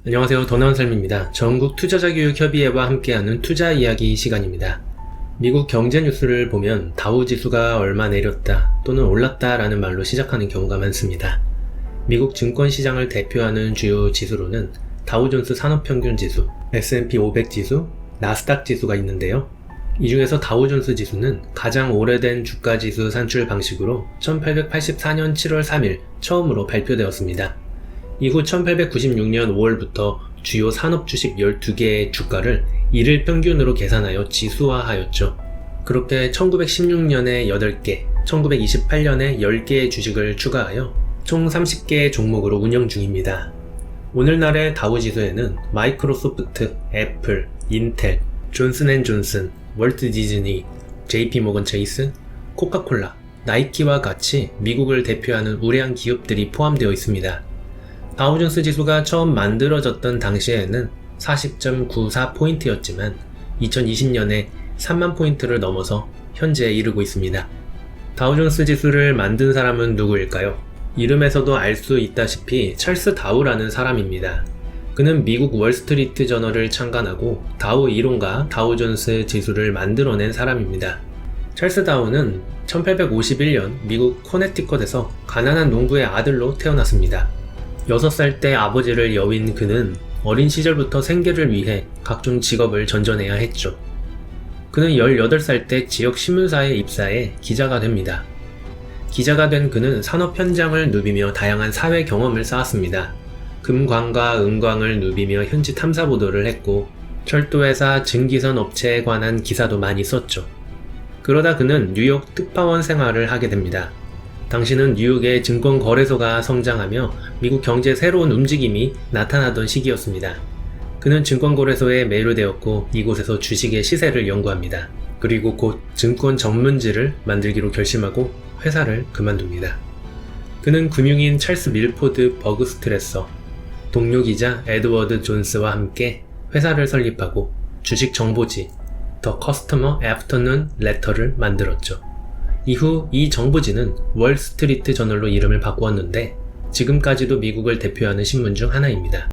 안녕하세요. 더나은삶입니다. 전국 투자자교육협의회와 함께하는 투자 이야기 시간입니다. 미국 경제 뉴스를 보면 다우지수가 얼마 내렸다 또는 올랐다 라는 말로 시작하는 경우가 많습니다. 미국 증권시장을 대표하는 주요 지수로는 다우존스 산업평균지수, S&P 500 지수, 나스닥 지수가 있는데요. 이 중에서 다우존스 지수는 가장 오래된 주가지수 산출 방식으로 1884년 7월 3일 처음으로 발표되었습니다. 이후 1896년 5월부터 주요 산업 주식 12개의 주가를 일일 평균으로 계산하여 지수화하였죠. 그렇게 1916년에 8개, 1928년에 10개의 주식을 추가하여 총 30개의 종목으로 운영 중입니다. 오늘날의 다우지수에는 마이크로소프트, 애플, 인텔, 존슨앤존슨, 월트 디즈니, JP모건 체이스, 코카콜라, 나이키와 같이 미국을 대표하는 우량 기업들이 포함되어 있습니다. 다우존스 지수가 처음 만들어졌던 당시에는 40.94포인트였지만 2020년에 3만 포인트를 넘어서 현재에 이르고 있습니다. 다우존스 지수를 만든 사람은 누구일까요? 이름에서도 알 수 있다시피 찰스 다우라는 사람입니다. 그는 미국 월스트리트 저널을 창간하고 다우 이론과 다우존스 지수를 만들어낸 사람입니다. 찰스 다우는 1851년 미국 코네티컷에서 가난한 농부의 아들로 태어났습니다. 6살 때 아버지를 여윈 그는 어린 시절부터 생계를 위해 각종 직업을 전전해야 했죠. 그는 18살 때 지역 신문사에 입사해 기자가 됩니다. 기자가 된 그는 산업 현장을 누비며 다양한 사회 경험을 쌓았습니다. 금광과 은광을 누비며 현지 탐사 보도를 했고 철도회사 증기선 업체에 관한 기사도 많이 썼죠. 그러다 그는 뉴욕 특파원 생활을 하게 됩니다. 당시는 뉴욕의 증권거래소가 성장하며 미국 경제의 새로운 움직임이 나타나던 시기였습니다. 그는 증권거래소에 매료되었고 이곳에서 주식의 시세를 연구합니다. 그리고 곧 증권 전문지를 만들기로 결심하고 회사를 그만둡니다. 그는 금융인 찰스 밀포드 버그스트레서, 동료 기자 에드워드 존스와 함께 회사를 설립하고 주식 정보지 더 커스터머 애프터눈 레터를 만들었죠. 이후 이 정보지는 월스트리트 저널로 이름을 바꾸었는데 지금까지도 미국을 대표하는 신문 중 하나입니다.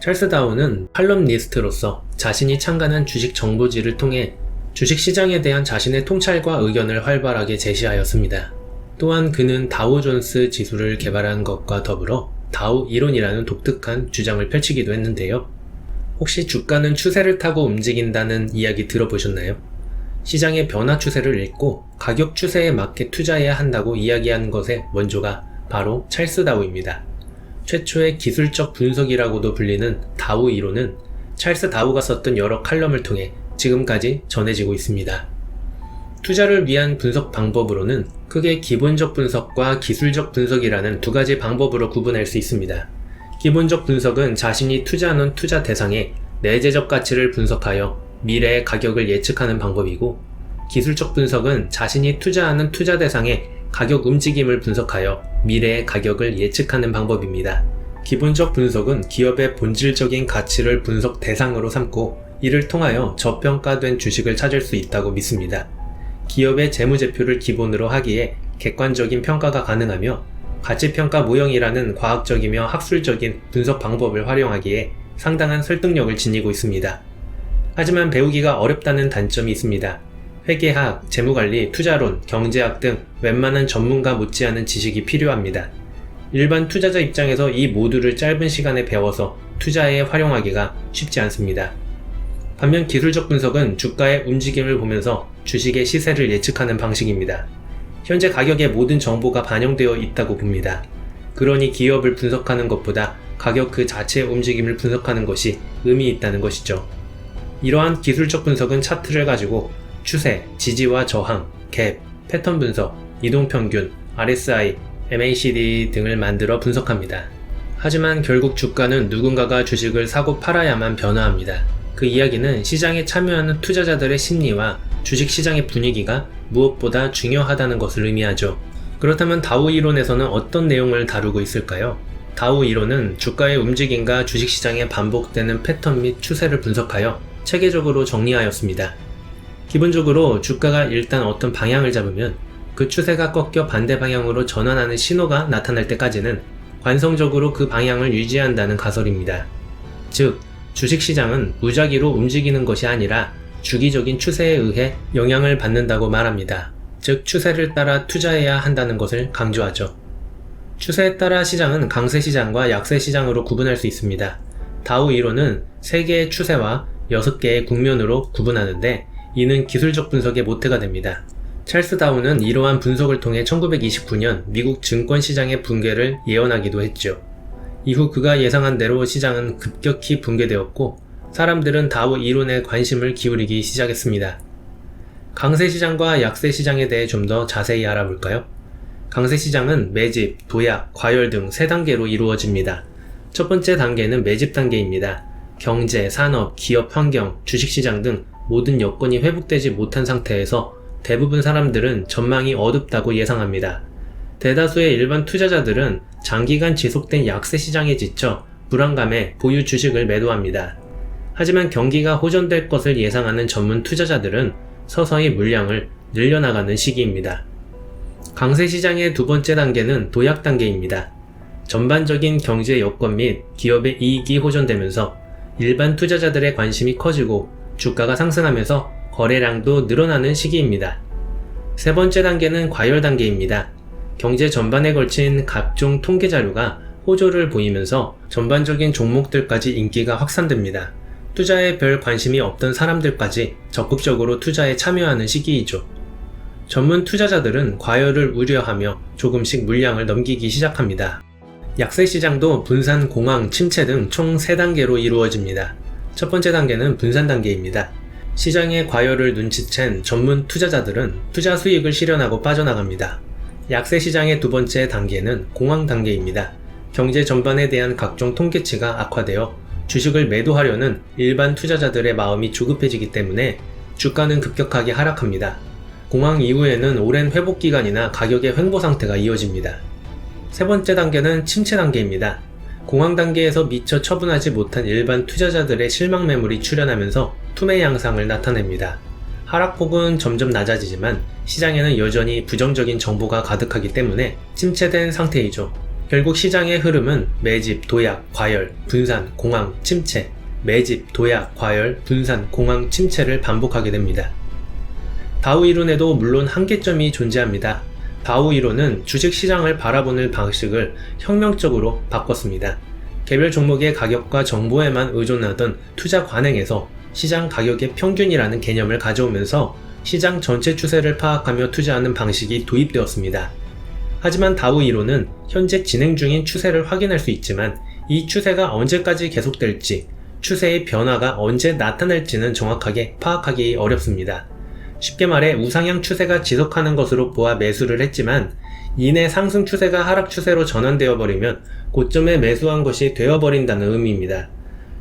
찰스 다우는 칼럼니스트로서 자신이 창간한 주식 정보지를 통해 주식시장에 대한 자신의 통찰과 의견을 활발하게 제시하였습니다. 또한 그는 다우존스 지수를 개발한 것과 더불어 다우 이론이라는 독특한 주장을 펼치기도 했는데요. 혹시 주가는 추세를 타고 움직인다는 이야기 들어보셨나요? 시장의 변화 추세를 읽고 가격 추세에 맞게 투자해야 한다고 이야기하는 것의 원조가 바로 찰스 다우입니다. 최초의 기술적 분석이라고도 불리는 다우 이론은 찰스 다우가 썼던 여러 칼럼을 통해 지금까지 전해지고 있습니다. 투자를 위한 분석 방법으로는 크게 기본적 분석과 기술적 분석이라는 두 가지 방법으로 구분할 수 있습니다. 기본적 분석은 자신이 투자하는 투자 대상의 내재적 가치를 분석하여 미래의 가격을 예측하는 방법이고, 기술적 분석은 자신이 투자하는 투자 대상의 가격 움직임을 분석하여 미래의 가격을 예측하는 방법입니다. 기본적 분석은 기업의 본질적인 가치를 분석 대상으로 삼고 이를 통하여 저평가된 주식을 찾을 수 있다고 믿습니다. 기업의 재무제표를 기본으로 하기에 객관적인 평가가 가능하며 가치평가 모형이라는 과학적이며 학술적인 분석 방법을 활용하기에 상당한 설득력을 지니고 있습니다. 하지만 배우기가 어렵다는 단점이 있습니다. 회계학, 재무관리, 투자론, 경제학 등 웬만한 전문가 못지않은 지식이 필요합니다. 일반 투자자 입장에서 이 모두를 짧은 시간에 배워서 투자에 활용하기가 쉽지 않습니다. 반면 기술적 분석은 주가의 움직임을 보면서 주식의 시세를 예측하는 방식입니다. 현재 가격에 모든 정보가 반영되어 있다고 봅니다. 그러니 기업을 분석하는 것보다 가격 그 자체의 움직임을 분석하는 것이 의미 있다는 것이죠. 이러한 기술적 분석은 차트를 가지고 추세, 지지와 저항, 갭, 패턴 분석, 이동평균, RSI, MACD 등을 만들어 분석합니다. 하지만 결국 주가는 누군가가 주식을 사고 팔아야만 변화합니다. 그 이야기는 시장에 참여하는 투자자들의 심리와 주식시장의 분위기가 무엇보다 중요하다는 것을 의미하죠. 그렇다면 다우 이론에서는 어떤 내용을 다루고 있을까요? 다우 이론은 주가의 움직임과 주식시장에 반복되는 패턴 및 추세를 분석하여 체계적으로 정리하였습니다. 기본적으로 주가가 일단 어떤 방향을 잡으면 그 추세가 꺾여 반대 방향으로 전환하는 신호가 나타날 때까지는 관성적으로 그 방향을 유지한다는 가설입니다. 즉, 주식시장은 무작위로 움직이는 것이 아니라 주기적인 추세에 의해 영향을 받는다고 말합니다. 즉, 추세를 따라 투자해야 한다는 것을 강조하죠. 추세에 따라 시장은 강세시장과 약세시장으로 구분할 수 있습니다. 다우 이론은 3개의 추세와 6개의 국면으로 구분하는데 이는 기술적 분석의 모태가 됩니다. 찰스 다우는 이러한 분석을 통해 1929년 미국 증권시장의 붕괴를 예언하기도 했죠. 이후 그가 예상한 대로 시장은 급격히 붕괴되었고 사람들은 다우 이론에 관심을 기울이기 시작했습니다. 강세시장과 약세시장에 대해 좀 더 자세히 알아볼까요? 강세시장은 매집, 도약, 과열 등 3단계로 이루어집니다. 첫 번째 단계는 매집 단계입니다. 경제, 산업, 기업 환경, 주식시장 등 모든 여건이 회복되지 못한 상태에서 대부분 사람들은 전망이 어둡다고 예상합니다. 대다수의 일반 투자자들은 장기간 지속된 약세시장에 지쳐 불안감에 보유 주식을 매도합니다. 하지만 경기가 호전될 것을 예상하는 전문 투자자들은 서서히 물량을 늘려나가는 시기입니다. 강세시장의 두 번째 단계는 도약 단계입니다. 전반적인 경제 여건 및 기업의 이익이 호전되면서 일반 투자자들의 관심이 커지고 주가가 상승하면서 거래량도 늘어나는 시기입니다. 세 번째 단계는 과열 단계입니다. 경제 전반에 걸친 각종 통계 자료가 호조를 보이면서 전반적인 종목들까지 인기가 확산됩니다. 투자에 별 관심이 없던 사람들까지 적극적으로 투자에 참여하는 시기이죠. 전문 투자자들은 과열을 우려하며 조금씩 물량을 넘기기 시작합니다. 약세시장도 분산, 공황, 침체 등 총 3단계로 이루어집니다. 첫 번째 단계는 분산 단계입니다. 시장의 과열을 눈치챈 전문 투자자들은 투자 수익을 실현하고 빠져나갑니다. 약세시장의 두 번째 단계는 공황 단계입니다. 경제 전반에 대한 각종 통계치가 악화되어 주식을 매도하려는 일반 투자자들의 마음이 조급해지기 때문에 주가는 급격하게 하락합니다. 공황 이후에는 오랜 회복 기간이나 가격의 횡보 상태가 이어집니다. 세 번째 단계는 침체 단계입니다. 공황 단계에서 미처 처분하지 못한 일반 투자자들의 실망 매물이 출현하면서 투매 양상을 나타냅니다. 하락폭은 점점 낮아지지만 시장에는 여전히 부정적인 정보가 가득하기 때문에 침체된 상태이죠. 결국 시장의 흐름은 매집, 도약, 과열, 분산, 공황, 침체, 매집, 도약, 과열, 분산, 공황, 침체를 반복하게 됩니다. 다우 이론에도 물론 한계점이 존재합니다. 다우 이론은 주식시장을 바라보는 방식을 혁명적으로 바꿨습니다. 개별 종목의 가격과 정보에만 의존하던 투자 관행에서 시장 가격의 평균이라는 개념을 가져오면서 시장 전체 추세를 파악하며 투자하는 방식이 도입되었습니다. 하지만 다우 이론은 현재 진행 중인 추세를 확인할 수 있지만 이 추세가 언제까지 계속될지, 추세의 변화가 언제 나타날지는 정확하게 파악하기 어렵습니다. 쉽게 말해 우상향 추세가 지속하는 것으로 보아 매수를 했지만 이내 상승 추세가 하락 추세로 전환되어 버리면 고점에 매수한 것이 되어버린다는 의미입니다.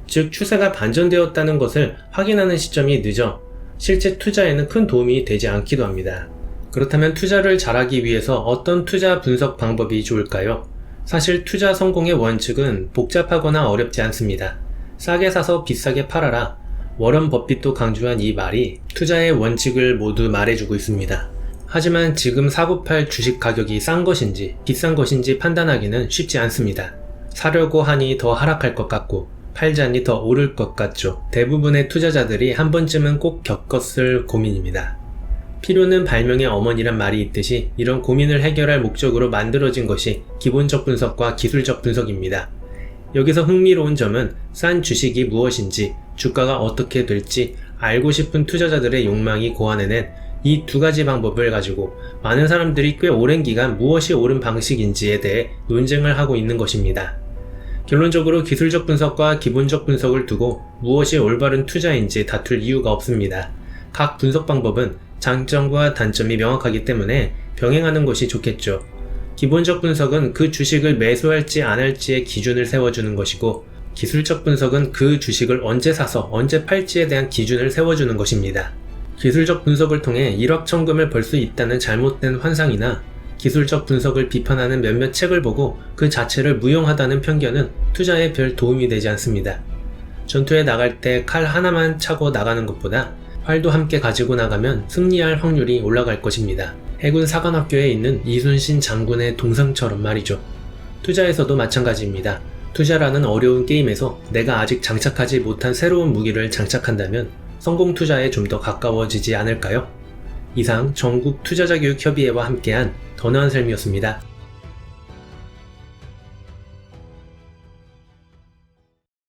즉 추세가 반전되었다는 것을 확인하는 시점이 늦어 실제 투자에는 큰 도움이 되지 않기도 합니다. 그렇다면 투자를 잘하기 위해서 어떤 투자 분석 방법이 좋을까요? 사실 투자 성공의 원칙은 복잡하거나 어렵지 않습니다. 싸게 사서 비싸게 팔아라. 워런 버핏도 강조한 이 말이 투자의 원칙을 모두 말해주고 있습니다. 하지만 지금 사고 팔 주식 가격이 싼 것인지 비싼 것인지 판단하기는 쉽지 않습니다. 사려고 하니 더 하락할 것 같고 팔자니 더 오를 것 같죠. 대부분의 투자자들이 한 번쯤은 꼭 겪었을 고민입니다. 필요는 발명의 어머니란 말이 있듯이 이런 고민을 해결할 목적으로 만들어진 것이 기본적 분석과 기술적 분석입니다. 여기서 흥미로운 점은 싼 주식이 무엇인지, 주가가 어떻게 될지 알고 싶은 투자자들의 욕망이 고안해낸 이 두 가지 방법을 가지고 많은 사람들이 꽤 오랜 기간 무엇이 옳은 방식인지에 대해 논쟁을 하고 있는 것입니다. 결론적으로 기술적 분석과 기본적 분석을 두고 무엇이 올바른 투자인지 다툴 이유가 없습니다. 각 분석 방법은 장점과 단점이 명확하기 때문에 병행하는 것이 좋겠죠. 기본적 분석은 그 주식을 매수할지 안 할지의 기준을 세워주는 것이고, 기술적 분석은 그 주식을 언제 사서 언제 팔지에 대한 기준을 세워주는 것입니다. 기술적 분석을 통해 일확천금을 벌 수 있다는 잘못된 환상이나 기술적 분석을 비판하는 몇몇 책을 보고 그 자체를 무용하다는 편견은 투자에 별 도움이 되지 않습니다. 전투에 나갈 때 칼 하나만 차고 나가는 것보다 활도 함께 가지고 나가면 승리할 확률이 올라갈 것입니다. 해군 사관학교에 있는 이순신 장군의 동상처럼 말이죠. 투자에서도 마찬가지입니다. 투자라는 어려운 게임에서 내가 아직 장착하지 못한 새로운 무기를 장착한다면 성공 투자에 좀 더 가까워지지 않을까요? 이상 전국 투자자교육협의회와 함께한 더 나은 삶이었습니다.